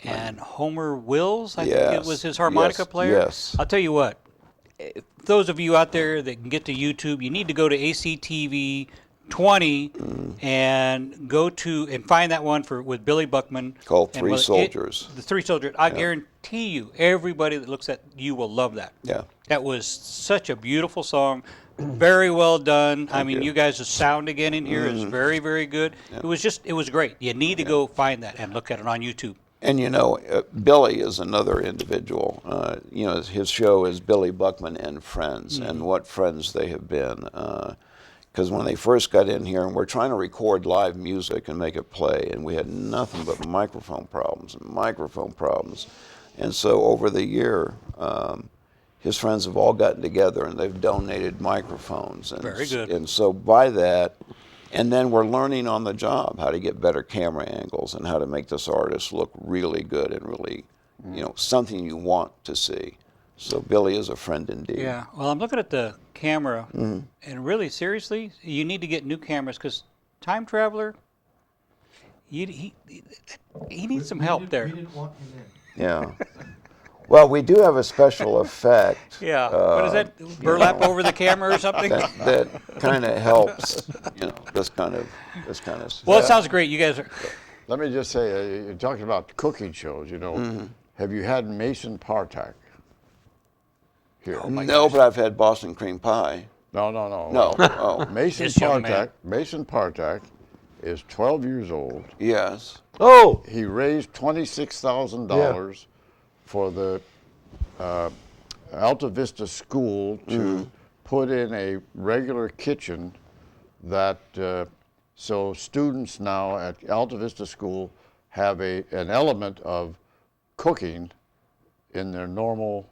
And Homer Wills, I think it was his harmonica player. Yes. I'll tell you what. Those of you out there that can get to YouTube, you need to go to ACTV 20 and go to and find that one with Billy Buckman called Three Soldiers. The Three Soldiers. I guarantee you, everybody that looks at you will love that. Yeah. That was such a beautiful song. Very well done. I mean, you guys' sound again in here is very, very good. Yeah. It was great. You need to go find that and look at it on YouTube. And you know, Billy is another individual. You know, his show is Billy Buckman and Friends, and what friends they have been. Because when they first got in here, and we're trying to record live music and make it play, and we had nothing but microphone problems. And so over the year, his friends have all gotten together and they've donated microphones. And very good. And so by that, and then we're learning on the job how to get better camera angles and how to make this artist look really good and really, you know, something you want to see. So Billy is a friend indeed. Yeah. Well, I'm looking at the camera, and really, seriously, you need to get new cameras because Time Traveler, he needs some help there. We didn't want him in. Yeah. Well, we do have a special effect. Yeah. What is that? Burlap over the camera or something? That kind of helps. You know, this kind of. Well, it sounds great. You guys are. Let me just say, you're talking about cooking shows. You know, have you had Mason Partak here? Oh my no, gosh. but I've had Boston cream pie. No. No. Oh. Mason This young man. Partak is 12 years old. Yes. Oh, He raised $26,000 for the Alta Vista School to put in a regular kitchen that so students now at Alta Vista School have an element of cooking in their normal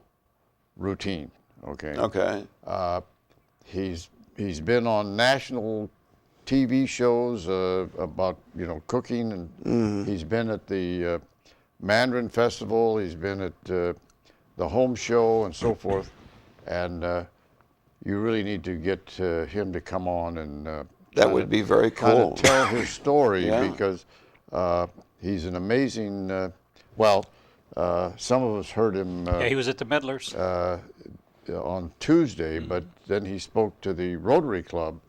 routine. Okay. Okay. He's been on national TV shows about cooking, and he's been at the Mandarin Festival. He's been at the Home Show and so forth, and you really need to get him to come on and That would be very kind cool. of tell his story Yeah. because he's an amazing. Some of us heard him. Yeah, he was at the Meddlers. On Tuesday, but then he spoke to the Rotary Club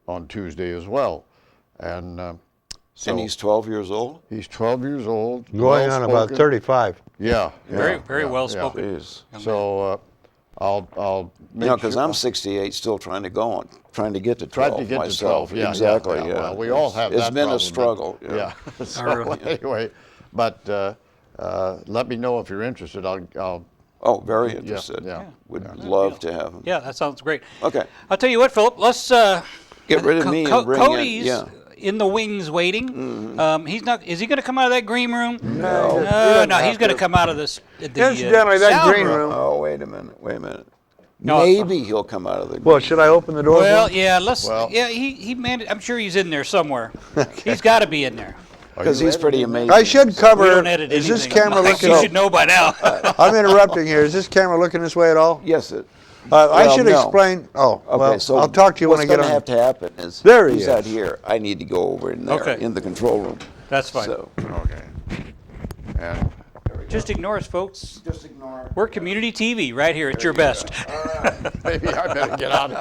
on Tuesday as well, and so And he's 12 years old? he's 12 years old, going on about well-spoken. 35. Yeah, Very well spoken. Jeez. So I'll You know, because I'm 68, still trying to get to 12 tried to get myself. to 12. Yeah, exactly. yeah. Yeah. Well, we all have It's that been problem, a struggle. but- Yeah. So really? anyway, but let me know if you're interested. I'll Oh, very interested. yeah. Would love to have him. Yeah, that sounds great. Okay. I'll tell you what, Philip. Let's Get rid of me and bring Cody's in. Yeah. in the wings waiting. He's not. Is he going to come out of that green room? No. No, he's going to come out of this. Incidentally, that sound green room. Oh, wait a minute. No, Maybe he'll come out of the. Well, should I open the door? Well, for him? yeah. Let's. Well- Yeah, he managed. I'm sure he's in there somewhere. He's got to be in there. Because he's pretty amazing. I should We cover. don't edit Is this anything. camera looking? You should know by now. I'm interrupting here. Is this camera looking this way at all? Yes, it. I Well, should no. explain. Oh, Okay, well, so I'll talk to you when I get What's on. going to have to happen is There he he's is. out here. I need to go over in there Okay. in the control room. That's fine. So okay. And Just ignore us, folks. just ignore. We're community TV right here at your best. maybe I better get out of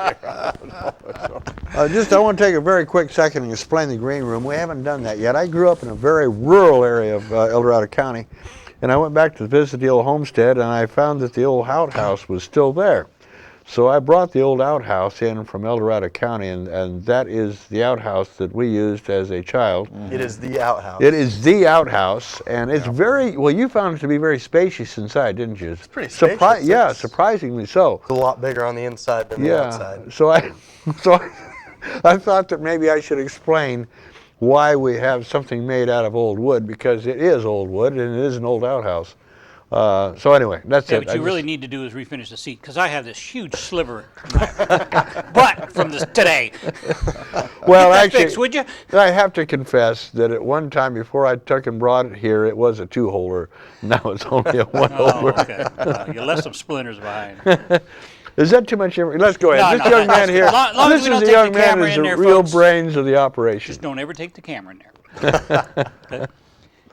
here. I want to take a very quick second and explain the green room. We haven't done that yet. I grew up in a very rural area of El Dorado County, and I went back to visit the old homestead, and I found that the old outhouse was still there. So I brought the old outhouse in from El Dorado County, and that is the outhouse that we used as a child. It is the outhouse. It is the outhouse, and it's very, well, you found it to be very spacious inside, didn't you? It's pretty spacious. Yeah, It's surprisingly so. a lot bigger on the inside than the outside. So I thought that maybe I should explain why we have something made out of old wood, because it is old wood and it is an old outhouse. So anyway, that's Yeah, it. what you really need to do is refinish the seat, because I have this huge sliver in my butt from this today. Well, Get that actually, fixed, would you? I have to confess that at one time before I took and brought it here, it was a 2-holder. Now it's only a 1-holder. Oh, okay. You left some splinters behind. Is that too much? Let's go ahead. No, This young man here, long as this we don't is the take young the man camera who's in the there, real folks. brains of the operation. Just don't ever take the camera in there. Okay.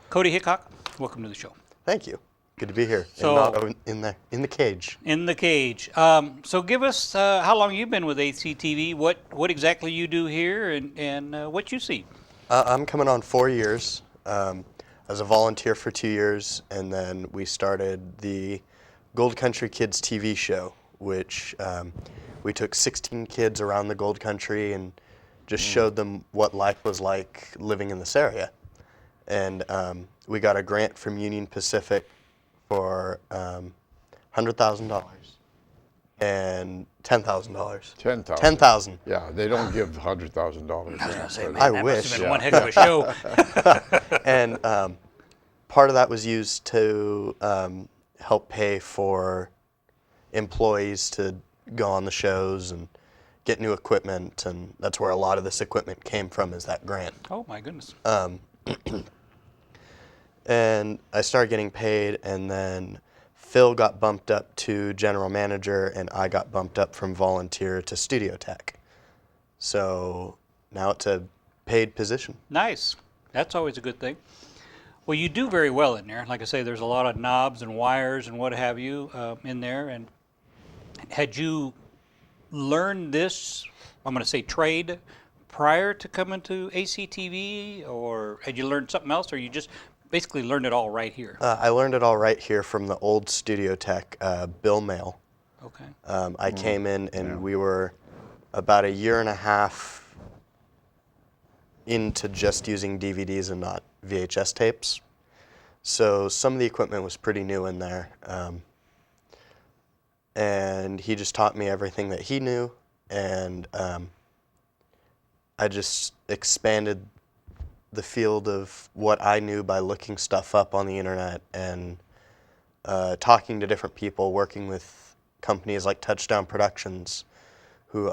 Cody Hickok, welcome to the show. Thank you. Good to be here. So- and not in the cage. In the cage. So give us how long you've been with ACTV, what exactly you do here, and what you see. I'm coming on 4 years. As a volunteer for 2 years, and then we started the Gold Country Kids TV show, which we took 16 kids around the Gold Country and just showed them what life was like living in this area. And we got a grant from Union Pacific for $100,000 and $10,000. 10,000. 10,000. Yeah, they don't give $100,000. I That wish. must have been one heck of a show. And part of that was used to help pay for employees to go on the shows and get new equipment, and that's where a lot of this equipment came from, is that grant. Oh my goodness. And I started getting paid, and then Phil got bumped up to general manager, and I got bumped up from volunteer to studio tech. So now it's a paid position. Nice. That's always a good thing. Well, you do very well in there. Like I say, there's a lot of knobs and wires and what have you in there. And had you learned this, I'm going to say trade, prior to coming to ACTV, or had you learned something else, or you just basically learned it all right here? I learned it all right here from the old studio tech, Bill Mail. Okay. I came in, and we were about a year and a half into just using DVDs and not VHS tapes. So some of the equipment was pretty new in there. And he just taught me everything that he knew, and I just expanded the field of what I knew by looking stuff up on the internet and talking to different people, working with companies like Touchdown Productions, who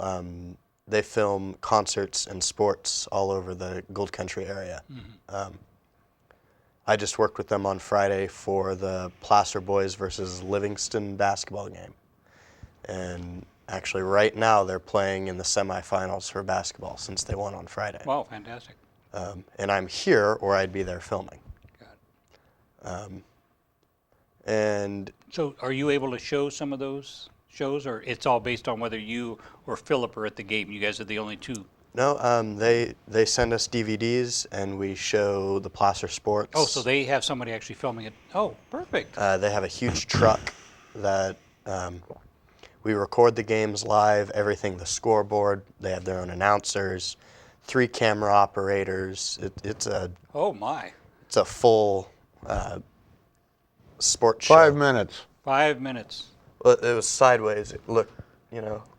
they film concerts and sports all over the Gold Country area. I just worked with them on Friday for the Placer Boys versus Livingston basketball game. And actually right now they're playing in the semifinals for basketball since they won on Friday. Wow, fantastic. And I'm here, or I'd be there filming. And So are you able to show some of those shows, or it's all based on whether you or Philip are at the game? You guys are the only two. no, they send us DVDs, and we show the Placer Sports. Oh, so they have somebody actually filming it. Oh, perfect. They have a huge truck that we record the games live, everything, the scoreboard. They have their own announcers, 3 camera operators. It's a Oh my. full sports show. 5 minutes. 5 minutes. Well, it was sideways. It looked,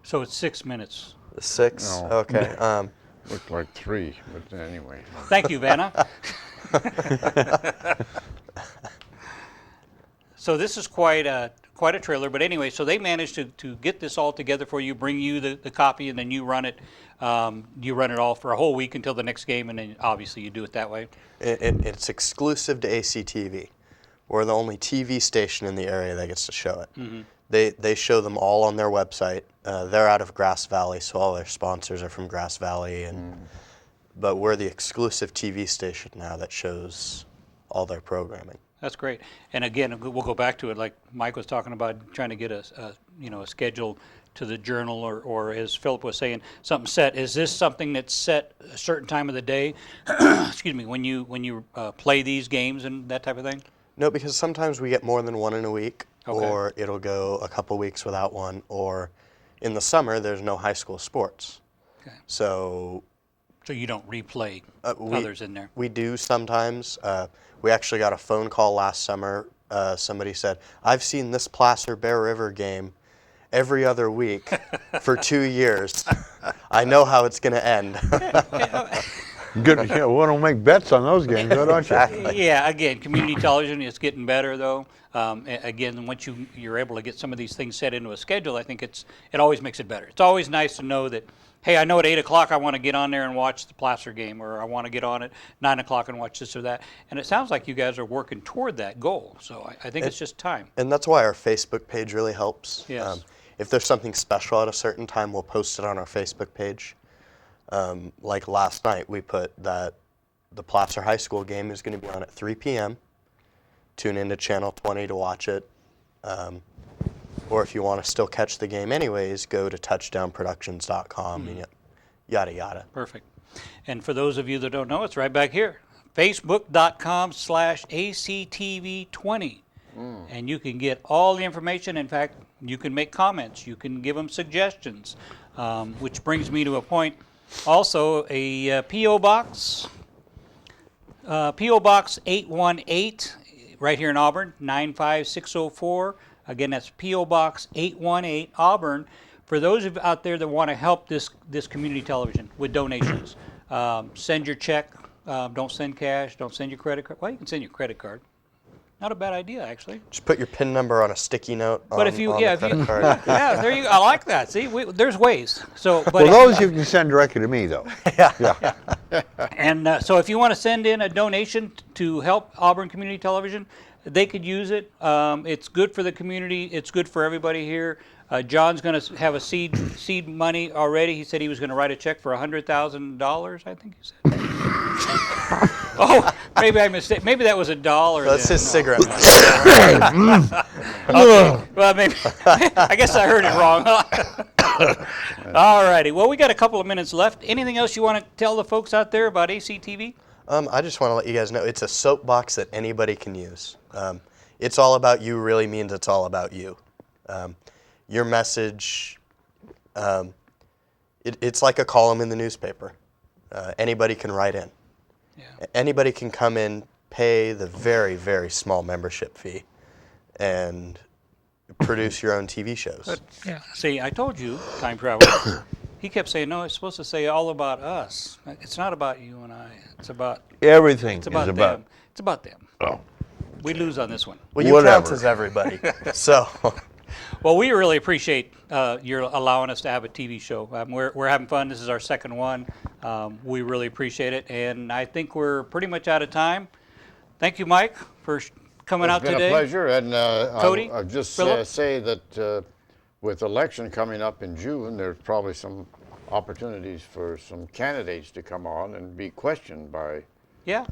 So it's 6 minutes. 6. No. Okay. Looked like 3, but anyway. Thank you, Vanna. So this is quite a trailer, but anyway, so they managed to get this all together for you, bring you the copy, and then you run it. You run it all for a whole week until the next game, and then obviously you do it that way. It's exclusive to ACTV. We're the only TV station in the area that gets to show it. They show them all on their website. They're out of Grass Valley, so all their sponsors are from Grass Valley, but we're the exclusive TV station now that shows all their programming. That's great. And again, we'll go back to it, like Mike was talking about, trying to get a schedule to the journal, or as Philip was saying, something set. Is this something that's set a certain time of the day? Excuse me, when you play these games and that type of thing? No, because sometimes we get more than one in a week, Okay. or it'll go a couple weeks without one, or in the summer, there's no high school sports. Okay. So you don't replay we- others in there. we do sometimes. We actually got a phone call last summer. Somebody said, "I've seen this Placer Bear River game every other week for 2 years. I know how it's going to end." Good. Yeah, we don't make bets on those games, though, don't you? Yeah, again, community television is getting better, though. Again, once you're able to get some of these things set into a schedule, I think it always makes it better. It's always nice to know that, hey, I know at 8 o'clock I want to get on there and watch the Placer game, or I want to get on at 9 o'clock and watch this or that. And it sounds like you guys are working toward that goal. So I think it's just time. And that's why our Facebook page really helps. Yes. If there's something special at a certain time, we'll post it on our Facebook page. Like last night, we put that the Placer High School game is going to be on at 3 p.m. Tune into Channel 20 to watch it. Or if you want to still catch the game anyways, go to touchdownproductions.com and yada yada. Perfect. And for those of you that don't know, it's right back here. Facebook.com/ACTV20. And you can get all the information. In fact, you can make comments. You can give them suggestions. Which brings me to a point. Also, a P.O. Box. P.O. Box 818, right here in Auburn, 95604. Again, that's P.O. Box 818, Auburn. For those of you out there that want to help this community television with donations, send your check. Don't send cash. Don't send your credit card. Well, you can send your credit card. Not a bad idea, actually. Just put your PIN number on a sticky note on, But if you, on yeah, the if you, credit card. yeah, there you go. I like that. See, there's ways. So, but Well, if those you can send directly to me, though. Yeah. And so if you want to send in a donation to help Auburn Community Television, they could use it. It's good for the community. It's good for everybody here. John's going to have a seed money already. He said he was going to write a check for $100,000, I think he said. Oh, maybe I mistake. Maybe that was $1. That's then. his cigarette. Okay. Well, maybe. I guess I heard it wrong. All righty. Well, we got a couple of minutes left. Anything else you want to tell the folks out there about ACTV? I just want to let you guys know it's a soapbox that anybody can use. It's all about you really means it's all about you. Your message, it's like a column in the newspaper. Anybody can write in. Yeah. Anybody can come in, pay the very, very small membership fee, and produce your own TV shows. But, yeah. See, I told you, time traveler. He kept saying, no, it's supposed to say all about us. It's not about you and I. It's about Everything it's about is them. about. It's about them. Oh. We lose on this one. Well, you Whatever. count as everybody. So, Well, we really appreciate your allowing us to have a TV show. We're having fun. This is our second one. We really appreciate it, and I think we're pretty much out of time. Thank you, Mike, for coming out It's been today. a pleasure, and Cody, I'll just Philip? say that with election coming up in June, there's probably some opportunities for some candidates to come on and be questioned by Yeah.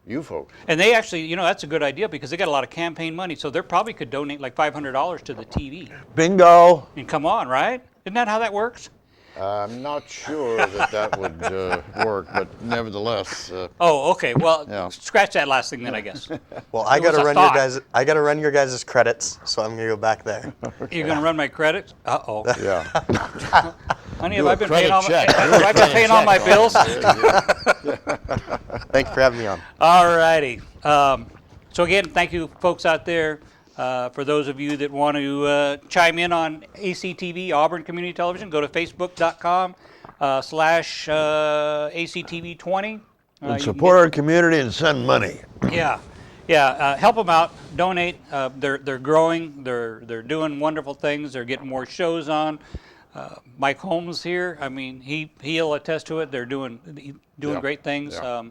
you folks. And they actually, that's a good idea because they got a lot of campaign money, so they probably could donate like $500 to the TV Bingo. and come on, right? Isn't that how that works? I'm not sure that would work, but nevertheless, Oh, okay. Well, Yeah. scratch that last thing then, I guess. well, I It was gotta a run thought. I gotta run your guys' credits, so I'm gonna go back there. You're going to run my credits? Uh-oh. yeah. Honey, Do have I a been credit paying all check. have I been paying all my bills? Thank you for having me on. All righty. So again, thank you folks out there. For those of you that want to chime in on ACTV, Auburn Community Television, go to facebook.com/ACTV20. And support our community and send money. Yeah. Help them out. Donate. They're growing. They're doing wonderful things. They're getting more shows on. Mike Holmes here. I mean, he'll attest to it. They're doing Yeah. great things. Yeah.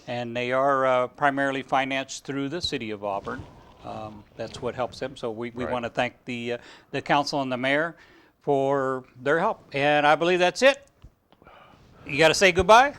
And they are primarily financed through the city of Auburn. That's what helps them. So we Right. want to thank the council and the mayor for their help. And I believe that's it. You got to say goodbye.